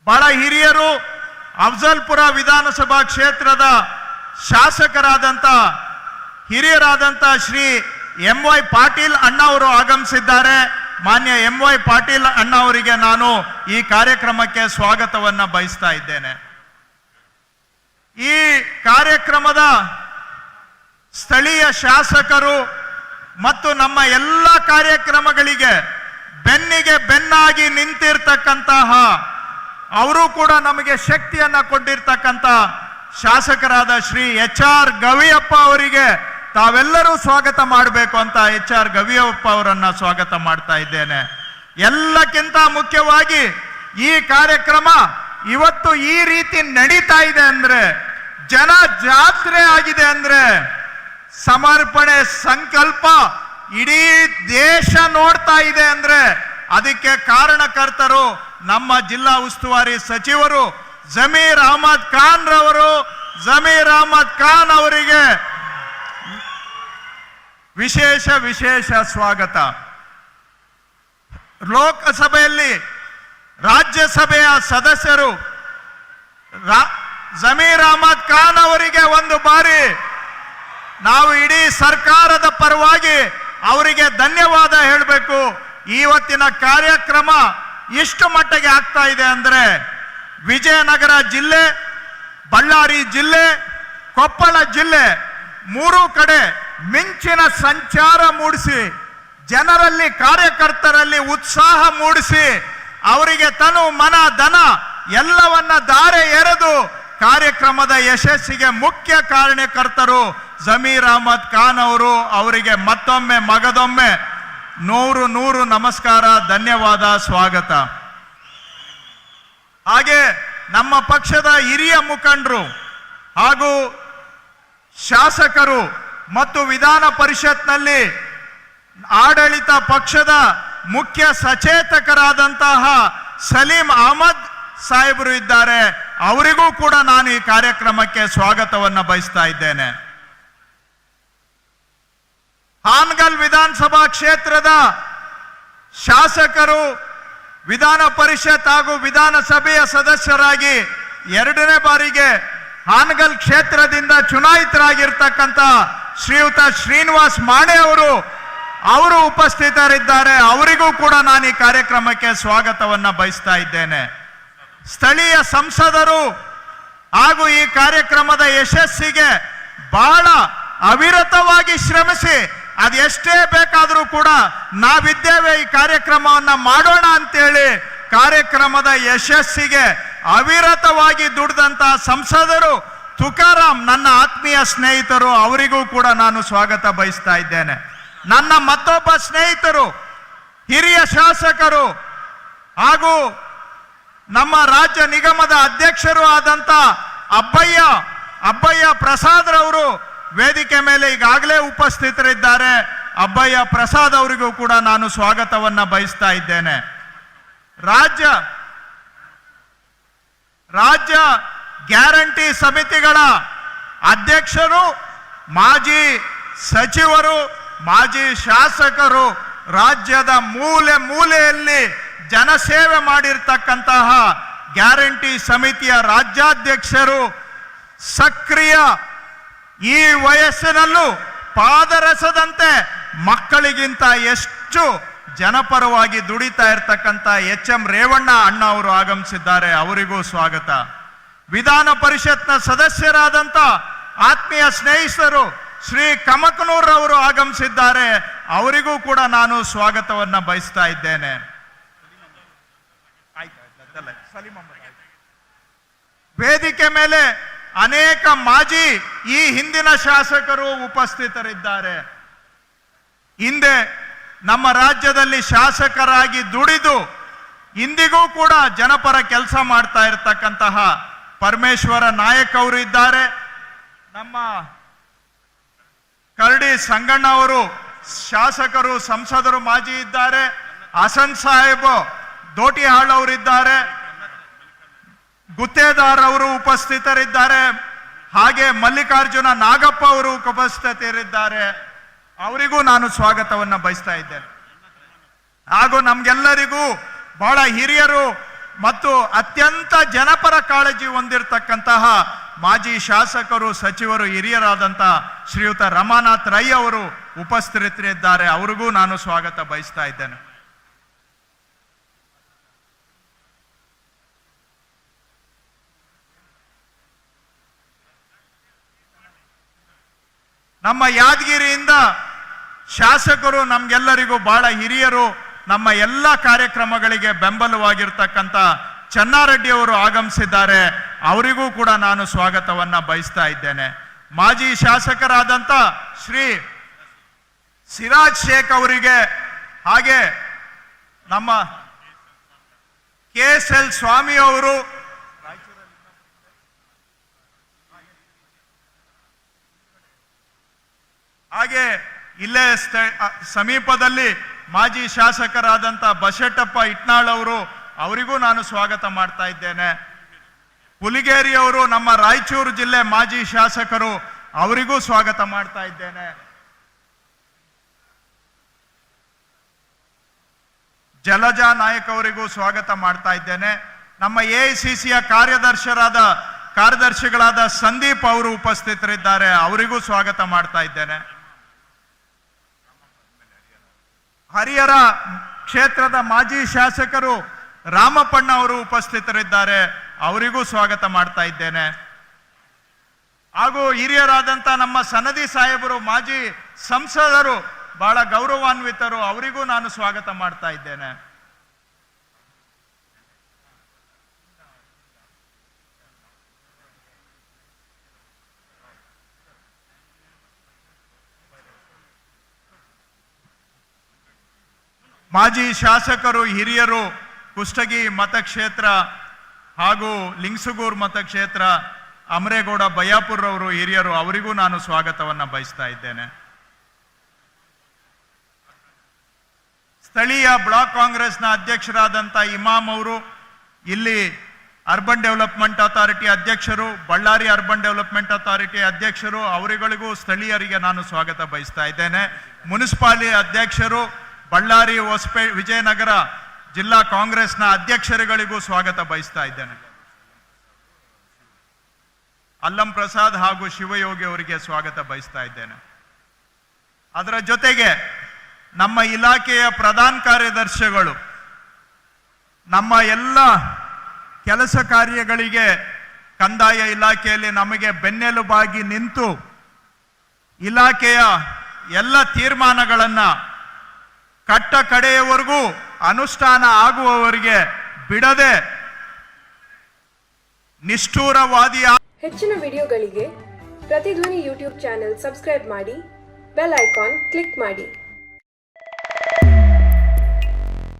ಬಹಳ ಹಿರಿಯರು, ಅಫಜಲ್ಪುರ ವಿಧಾನಸಭಾ ಕ್ಷೇತ್ರದ ಶಾಸಕರಾದಂಥ ಹಿರಿಯರಾದಂಥ ಶ್ರೀ ಎಂ.ವೈ. ಪಾಟೀಲ್ ಅಣ್ಣ ಅವರು ಆಗಮಿಸಿದ್ದಾರೆ. ಮಾನ್ಯ ಎಂ.ವೈ. ಪಾಟೀಲ್ ಅಣ್ಣ ಅವರಿಗೆ ನಾನು ಈ ಕಾರ್ಯಕ್ರಮಕ್ಕೆ ಸ್ವಾಗತವನ್ನ ಬಯಸ್ತಾ ಇದ್ದೇನೆ. ಈ ಕಾರ್ಯಕ್ರಮದ ಸ್ಥಳೀಯ ಶಾಸಕರು ಮತ್ತು ನಮ್ಮ ಎಲ್ಲ ಕಾರ್ಯಕ್ರಮಗಳಿಗೆ ಬೆನ್ನಿಗೆ ಬೆನ್ನಾಗಿ ನಿಂತಿರ್ತಕ್ಕಂತಹ, ಅವರು ಕೂಡ ನಮಗೆ ಶಕ್ತಿಯನ್ನ ಕೊಟ್ಟಿರ್ತಕ್ಕಂಥ ಶಾಸಕರಾದ ಶ್ರೀ ಎಚ್.ಆರ್. ಗವಿಯಪ್ಪ ಅವರಿಗೆ ತಾವೆಲ್ಲರೂ ಸ್ವಾಗತ ಮಾಡಬೇಕು ಅಂತ ಎಚ್.ಆರ್. ಗವಿಯಪ್ಪ ಅವರನ್ನ ಸ್ವಾಗತ ಮಾಡ್ತಾ ಇದ್ದೇನೆ. ಎಲ್ಲಕ್ಕಿಂತ ಮುಖ್ಯವಾಗಿ ಈ ಕಾರ್ಯಕ್ರಮ ಇವತ್ತು ಈ ರೀತಿ ನಡೀತಾ ಇದೆ ಅಂದ್ರೆ, ಜನ ಜಾತ್ರೆ ಆಗಿದೆ ಅಂದ್ರೆ, ಸಮರ್ಪಣೆ ಸಂಕಲ್ಪ ಇಡೀ ದೇಶ ನೋಡ್ತಾ ಇದೆ ಅಂದ್ರೆ ಅದಕ್ಕೆ ಕಾರಣಕರ್ತರು ನಮ್ಮ ಜಿಲ್ಲಾ ಉಸ್ತುವಾರಿ ಸಚಿವರು ಜಮೀರ್ ಅಹಮದ್ ಖಾನ್ ರವರು. ಜಮೀರ್ ಅಹಮದ್ ಖಾನ್ ಅವರಿಗೆ ವಿಶೇಷ ಸ್ವಾಗತ. ಲೋಕಸಭೆಯಲ್ಲಿ ರಾಜ್ಯಸಭೆಯ ಸದಸ್ಯರು ಜಮೀರ್ ಅಹಮದ್ ಖಾನ್ ಅವರಿಗೆ ಒಂದು ಬಾರಿ ನಾವು ಇಡೀ ಸರ್ಕಾರದ ಪರವಾಗಿ ಅವರಿಗೆ ಧನ್ಯವಾದ ಹೇಳಬೇಕು. ಇವತ್ತಿನ ಕಾರ್ಯಕ್ರಮ ಎಷ್ಟು ಮಟ್ಟಿಗೆ ಆಗ್ತಾ ಇದೆ ಅಂದ್ರೆ, ವಿಜಯನಗರ ಜಿಲ್ಲೆ, ಬಳ್ಳಾರಿ ಜಿಲ್ಲೆ, ಕೊಪ್ಪಳ ಜಿಲ್ಲೆ ಮೂರು ಕಡೆ ಮಿಂಚಿನ ಸಂಚಾರ ಮೂಡಿಸಿ, ಜನರಲ್ಲಿ ಕಾರ್ಯಕರ್ತರಲ್ಲಿ ಉತ್ಸಾಹ ಮೂಡಿಸಿ, ಅವರಿಗೆ ತನು ಮನ ಧನ ಎಲ್ಲವನ್ನ ಧಾರೆ ಎರೆದು ಕಾರ್ಯಕ್ರಮದ ಯಶಸ್ಸಿಗೆ ಮುಖ್ಯ ಕಾರಣಕರ್ತರು ಜಮೀರ್ ಅಹಮದ್ ಖಾನ್ ಅವರು. ಅವರಿಗೆ ಮತ್ತೊಮ್ಮೆ ಮಗದೊಮ್ಮೆ 100 ನಮಸ್ಕಾರ, ಧನ್ಯವಾದ, ಸ್ವಾಗತ. ಹಾಗೆ ನಮ್ಮ ಪಕ್ಷದ ಹಿರಿಯ ಮುಖಂಡರು ಹಾಗೂ ಶಾಸಕರು ಮತ್ತು ವಿಧಾನ ಪರಿಷತ್ನಲ್ಲಿ ಆಡಳಿತ ಪಕ್ಷದ ಮುಖ್ಯ ಸಚೇತಕರಾದಂತಹ ಸಲೀಂ ಅಹಮದ್ ಸಾಹೇಬರು ಇದ್ದಾರೆ. ಅವರಿಗೂ ಕೂಡ ನಾನು ಈ ಕಾರ್ಯಕ್ರಮಕ್ಕೆ ಸ್ವಾಗತವನ್ನು ಬಯಸ್ತಾ ಇದ್ದೇನೆ. ಹಾನಗಲ್ ವಿಧಾನಸಭಾ ಕ್ಷೇತ್ರದ ಶಾಸಕರು, ವಿಧಾನ ಪರಿಷತ್ ಹಾಗೂ ವಿಧಾನಸಭೆಯ ಸದಸ್ಯರಾಗಿ 2ನೇ ಬಾರಿಗೆ ಹಾನಗಲ್ ಕ್ಷೇತ್ರದಿಂದ ಚುನಾಯಿತರಾಗಿರ್ತಕ್ಕಂಥ ಶ್ರೀಯುತ ಶ್ರೀನಿವಾಸ್ ಮಾಣೆ ಅವರು ಉಪಸ್ಥಿತರಿದ್ದಾರೆ. ಅವರಿಗೂ ಕೂಡ ನಾನು ಈ ಕಾರ್ಯಕ್ರಮಕ್ಕೆ ಸ್ವಾಗತವನ್ನ ಬಯಸ್ತಾ ಇದ್ದೇನೆ. ಸ್ಥಳೀಯ ಸಂಸದರು ಹಾಗೂ ಈ ಕಾರ್ಯಕ್ರಮದ ಯಶಸ್ಸಿಗೆ ಬಹಳ ಅವಿರತವಾಗಿ ಶ್ರಮಿಸಿ, ಅದೆಷ್ಟೇ ಬೇಕಾದರೂ ಕೂಡ ನಾವಿದ್ದೇವೆ, ಈ ಕಾರ್ಯಕ್ರಮವನ್ನ ಮಾಡೋಣ ಅಂತೇಳಿ ಕಾರ್ಯಕ್ರಮದ ಯಶಸ್ಸಿಗೆ ಅವಿರತವಾಗಿ ದುಡಿದಂತಹ ಸಂಸದರು ತುಕಾರಾಮ್, ನನ್ನ ಆತ್ಮೀಯ ಸ್ನೇಹಿತರು, ಅವರಿಗೂ ಕೂಡ ನಾನು ಸ್ವಾಗತ ಬಯಸ್ತಾ ಇದ್ದೇನೆ. ನನ್ನ ಮತ್ತೊಬ್ಬ ಸ್ನೇಹಿತರು, ಹಿರಿಯ ಶಾಸಕರು ಹಾಗೂ ನಮ್ಮ ರಾಜ್ಯ ನಿಗಮದ ಅಧ್ಯಕ್ಷರು ಆದಂತ ಅಬ್ಬಯ್ಯ ಪ್ರಸಾದ್ ರವರು ವೇದಿಕೆ ಮೇಲೆ ಈಗಾಗಲೇ ಉಪಸ್ಥಿತರಿದ್ದಾರೆ. ಅಬ್ಬಯ್ಯ ಪ್ರಸಾದ್ ಅವರಿಗೂ ಕೂಡ ನಾನು ಸ್ವಾಗತವನ್ನ ಬಯಸ್ತಾ ಇದ್ದೇನೆ. ರಾಜ್ಯ ಗ್ಯಾರಂಟಿ ಸಮಿತಿಗಳ ಅಧ್ಯಕ್ಷರು, ಮಾಜಿ ಸಚಿವರು, ಮಾಜಿ ಶಾಸಕರು, ರಾಜ್ಯದ ಮೂಲೆ ಮೂಲೆಯಲ್ಲಿ ಜನಸೇವೆ ಮಾಡಿರ್ತಕ್ಕಂತಹ ಗ್ಯಾರಂಟಿ ಸಮಿತಿಯ ರಾಜ್ಯಾಧ್ಯಕ್ಷರು, ಸಕ್ರಿಯ, ಈ ವಯಸ್ಸಿನಲ್ಲೂ ಪಾದರಸದಂತೆ ಮಕ್ಕಳಿಗಿಂತ ಎಷ್ಟು ಜನಪರವಾಗಿ ದುಡಿತಾ ಇರ್ತಕ್ಕಂಥ ಎಚ್.ಎಂ. ರೇವಣ್ಣ ಅಣ್ಣ ಅವರು ಆಗಮಿಸಿದ್ದಾರೆ. ಅವರಿಗೂ ಸ್ವಾಗತ. ವಿಧಾನ ಪರಿಷತ್ನ ಸದಸ್ಯರಾದಂಥ ಆತ್ಮೀಯ ಸ್ನೇಹಿತರು ಶ್ರೀ ಕಮಕನೂರ್ ಅವರು ಆಗಮಿಸಿದ್ದಾರೆ. ಅವರಿಗೂ ಕೂಡ ನಾನು ಸ್ವಾಗತವನ್ನ ಬಯಸ್ತಾ ಇದ್ದೇನೆ. ವೇದಿಕೆ ಮೇಲೆ ಅನೇಕ ಮಾಜಿ ಈ ಹಿಂದಿನ ಶಾಸಕರು ಉಪಸ್ಥಿತರಿದ್ದಾರೆ. ಹಿಂದೆ ನಮ್ಮ ರಾಜ್ಯದಲ್ಲಿ ಶಾಸಕರಾಗಿ ದುಡಿದು ಇಂದಿಗೂ ಕೂಡ ಜನಪರ ಕೆಲಸ ಮಾಡ್ತಾ ಇರತಕ್ಕಂತಹ ಪರಮೇಶ್ವರ ನಾಯಕ್ ಅವರು ಇದ್ದಾರೆ. ನಮ್ಮ ಕರಡಿ ಸಂಗಣ್ಣ ಅವರು ಶಾಸಕರು, ಸಂಸದರು, ಮಾಜಿ ಇದ್ದಾರೆ. ಹಸನ್ ಸಾಹೇಬ್ ದೋಟಿಹಾಳ್ ಅವರಿದ್ದಾರೆ. ಗುತ್ತೇದಾರ್ ಅವರು ಉಪಸ್ಥಿತರಿದ್ದಾರೆ. ಹಾಗೆ ಮಲ್ಲಿಕಾರ್ಜುನ ನಾಗಪ್ಪ ಅವರು ಉಪಸ್ಥಿತರಿದ್ದಾರೆ. ಅವರಿಗೂ ನಾನು ಸ್ವಾಗತವನ್ನ ಬಯಸ್ತಾ ಇದ್ದೇನೆ. ಹಾಗೂ ನಮ್ಗೆಲ್ಲರಿಗೂ ಬಹಳ ಹಿರಿಯರು, ಮತ್ತು ಅತ್ಯಂತ ಜನಪರ ಕಾಳಜಿ ಹೊಂದಿರತಕ್ಕಂತಹ ಮಾಜಿ ಶಾಸಕರು, ಸಚಿವರು, ಹಿರಿಯರಾದಂಥ ಶ್ರೀಯುತ ರಮಾನಾಥ್ ರೈ ಅವರು ಉಪಸ್ಥಿತರಿದ್ದಾರೆ. ಅವರಿಗೂ ನಾನು ಸ್ವಾಗತ ಬಯಸ್ತಾ ಇದ್ದೇನೆ. ನಮ್ಮ ಯಾದಗಿರಿಯಿಂದ ಶಾಸಕರು, ನಮ್ಗೆಲ್ಲರಿಗೂ ಬಹಳ ಹಿರಿಯರು, ನಮ್ಮ ಎಲ್ಲ ಕಾರ್ಯಕ್ರಮಗಳಿಗೆ ಬೆಂಬಲವಾಗಿರ್ತಕ್ಕಂಥ ಚೆನ್ನಾರೆಡ್ಡಿ ಅವರು ಆಗಮಿಸಿದ್ದಾರೆ. ಅವರಿಗೂ ಕೂಡ ನಾನು ಸ್ವಾಗತವನ್ನ ಬಯಸ್ತಾ ಇದ್ದೇನೆ. ಮಾಜಿ ಶಾಸಕರಾದಂಥ ಶ್ರೀ ಸಿರಾಜ್ ಶೇಖ್ ಅವರಿಗೆ, ಹಾಗೆ ನಮ್ಮ KSL ಸ್ವಾಮಿ ಅವರು, ಹಾಗೆ ಇಲ್ಲೇ ಸಮೀಪದಲ್ಲಿ ಮಾಜಿ ಶಾಸಕರಾದಂಥ ಬಸೆಟ್ಟಪ್ಪ ಇಟ್ನಾಳ್ ಅವರು, ಅವರಿಗೂ ನಾನು ಸ್ವಾಗತ ಮಾಡ್ತಾ ಇದ್ದೇನೆ. ಹುಲಿಗೇರಿ ಅವರು ನಮ್ಮ ರಾಯಚೂರು ಜಿಲ್ಲೆ ಮಾಜಿ ಶಾಸಕರು, ಅವರಿಗೂ ಸ್ವಾಗತ ಮಾಡ್ತಾ ಇದ್ದೇನೆ. ಜಲಜಾ ನಾಯಕ್ ಅವರಿಗೂ ಸ್ವಾಗತ ಮಾಡ್ತಾ ಇದ್ದೇನೆ. ನಮ್ಮ AICCಯ ಕಾರ್ಯದರ್ಶಿಗಳಾದ ಸಂದೀಪ್ ಅವರು ಉಪಸ್ಥಿತರಿದ್ದಾರೆ, ಅವರಿಗೂ ಸ್ವಾಗತ ಮಾಡ್ತಾ ಇದ್ದೇನೆ. ಹರಿಹರ ಕ್ಷೇತ್ರದ ಮಾಜಿ ಶಾಸಕರು ರಾಮಪ್ಪಣ್ಣ ಅವರು ಉಪಸ್ಥಿತರಿದ್ದಾರೆ, ಅವರಿಗೂ ಸ್ವಾಗತ ಮಾಡ್ತಾ ಇದ್ದೇನೆ. ಹಾಗೂ ಹಿರಿಯರಾದಂಥ ನಮ್ಮ ಸನದಿ ಸಾಹೇಬರು, ಮಾಜಿ ಸಂಸದರು, ಬಹಳ ಗೌರವಾನ್ವಿತರು, ಅವರಿಗೂ ನಾನು ಸ್ವಾಗತ ಮಾಡ್ತಾ ಇದ್ದೇನೆ. ಮಾಜಿ ಶಾಸಕರು, ಹಿರಿಯರು, ಕುಷ್ಟಗಿ ಮತಕ್ಷೇತ್ರ ಹಾಗೂ ಲಿಂಗಸಗೂರು ಮತಕ್ಷೇತ್ರ, ಅಮರೇಗೌಡ ಬಯ್ಯಾಪುರವರು ಹಿರಿಯರು, ಅವರಿಗೂ ನಾನು ಸ್ವಾಗತವನ್ನ ಬಯಸ್ತಾ ಇದ್ದೇನೆ. ಸ್ಥಳೀಯ ಬ್ಲಾಕ್ ಕಾಂಗ್ರೆಸ್ನ ಅಧ್ಯಕ್ಷರಾದಂಥ ಇಮಾಮ್ ಅವರು, ಇಲ್ಲಿ ಅರ್ಬನ್ ಡೆವಲಪ್ಮೆಂಟ್ ಅಥಾರಿಟಿ ಅಧ್ಯಕ್ಷರು, ಬಳ್ಳಾರಿ ಅರ್ಬನ್ ಡೆವಲಪ್ಮೆಂಟ್ ಅಥಾರಿಟಿ ಅಧ್ಯಕ್ಷರು, ಅವರುಗಳಿಗೂ ಸ್ಥಳೀಯರಿಗೆ ನಾನು ಸ್ವಾಗತ ಬಯಸ್ತಾ ಇದ್ದೇನೆ. ಮುನ್ಸಿಪಾಲಿಟಿ ಅಧ್ಯಕ್ಷರು, ಬಳ್ಳಾರಿ, ಹೊಸಪೇಟೆ, ವಿಜಯನಗರ ಜಿಲ್ಲಾ ಕಾಂಗ್ರೆಸ್ನ ಅಧ್ಯಕ್ಷರುಗಳಿಗೂ ಸ್ವಾಗತ ಬಯಸ್ತಾ ಇದ್ದೇನೆ. ಅಲ್ಲಂ ಪ್ರಸಾದ್ ಹಾಗೂ ಶಿವಯೋಗಿ ಅವರಿಗೆ ಸ್ವಾಗತ ಬಯಸ್ತಾ ಇದ್ದೇನೆ. ಅದರ ಜೊತೆಗೆ ನಮ್ಮ ಇಲಾಖೆಯ ಪ್ರಧಾನ ಕಾರ್ಯದರ್ಶಿಗಳು, ನಮ್ಮ ಎಲ್ಲ ಕೆಲಸ ಕಾರ್ಯಗಳಿಗೆ ಕಂದಾಯ ಇಲಾಖೆಯಲ್ಲಿ ನಮಗೆ ಬೆನ್ನೆಲುಬಾಗಿ ನಿಂತು ಇಲಾಖೆಯ ಎಲ್ಲ ತೀರ್ಮಾನಗಳನ್ನು ಕಟ್ಟ ಕಡೆಯವರೆಗೂ ಅನುಷ್ಠಾನ ಆಗುವವರಿಗೆ ಬಿಡದೆ ನಿಷ್ಠೂರವಾದಿ. ಹೆಚ್ಚಿನ ವಿಡಿಯೋಗಳಿಗೆ ಪ್ರತಿಧ್ವನಿ ಯೂಟ್ಯೂಬ್ ಚಾನೆಲ್ ಸಬ್ಸ್ಕ್ರೈಬ್ ಮಾಡಿ, ಬೆಲ್ ಐಕಾನ್ ಕ್ಲಿಕ್ ಮಾಡಿ.